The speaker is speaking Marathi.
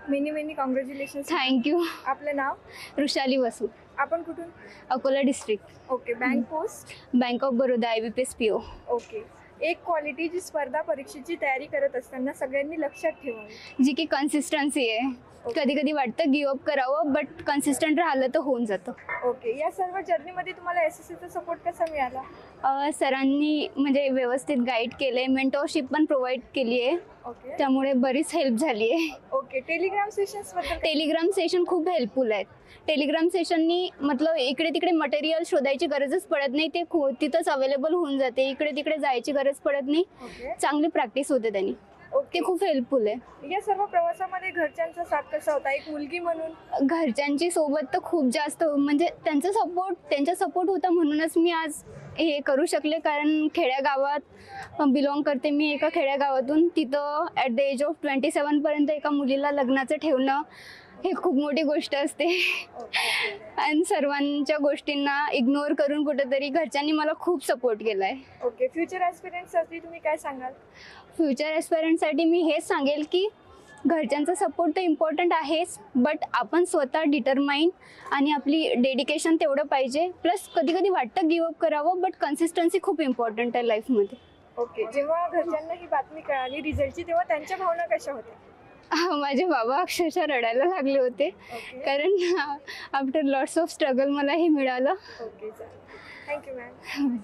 Many many congratulation. थँक्यू. आपलं नाव? वृषाली वसू, आपण कुठून? Akola district. Okay. Bank post? Bank of Baroda, IBPS PO. Okay. एक क्वालिटी जी स्पर्धा परीक्षेची तयारी करत असताना सगळ्यांनी लक्षात ठेवावी. जी की कन्सिस्टन्सी आहे. कधी कधी वाटतं गिव अप करावं, बट कन्सिस्टंट राहिलं तर होऊन जातं. ओके. या सर्व जर्नीमध्ये तुम्हाला SSCचा सपोर्ट कसा मिळाला? सरांनी म्हणजे व्यवस्थित गाईड केले, मेंटरशिप पण प्रोव्हाइड केली आहे. ओके. त्यामुळे बरीच हेल्प झाली आहे. ओके. टेलिग्राम सेशन्स बद्दल? टेलिग्राम सेशन खूप हेल्पफुल आहेत. टेलिग्राम सेशननी मतलब इकडे तिकडे मटेरियल शोधायची गरजच पडत नाही, ते तिथंच अवेलेबल होऊन जाते. इकडे तिकडे जायची गरज पडत नाही. ओके. चांगली प्रॅक्टिस होते त्यांनी. ओके. ते खूप हेल्पफुल आहे. या सर्व प्रवासामध्ये घरच्यांचा साथ कसा होता एक मुलगी म्हणून? घरच्यांची सोबत तर खूप जास्त, म्हणजे त्यांचा सपोर्ट होता म्हणूनच मी आज हे करू शकले. कारण खेड्यागावात बिलॉंग करते मी, एका खेड्यागावातून. तिथं ॲट द एज ऑफ 27 पर्यंत एका मुलीला लग्नाचं ठेवणं हे खूप मोठी गोष्ट असते. आणि सर्वांच्या गोष्टींना इग्नोर करून कुठेतरी घरच्यांनी मला खूप सपोर्ट केला आहे. ओके. फ्युचर ॲस्पिरंट्ससाठी तुम्ही काय सांगाल? फ्युचर ॲस्पिरंटसाठी मी हेच सांगेल की घरच्यांचा सपोर्ट तर इम्पॉर्टंट आहेच, बट आपण स्वतः डिटरमाइन आणि आपली डेडिकेशन तेवढं पाहिजे. प्लस कधी कधी वाटतं गिव अप करावं, बट कन्सिस्टन्सी खूप इम्पॉर्टंट आहे लाईफमध्ये. ओके. जेव्हा घरच्यांना ही बातमी कळाली रिझल्टची, तेव्हा त्यांच्या भावना कशा होत्या? माझे बाबा अक्षरशः रडायला लागले होते. ओके. कारण आफ्टर लॉट्स ऑफ स्ट्रगल मला हे मिळालं. ओके. चालेल. Thank you ma'am.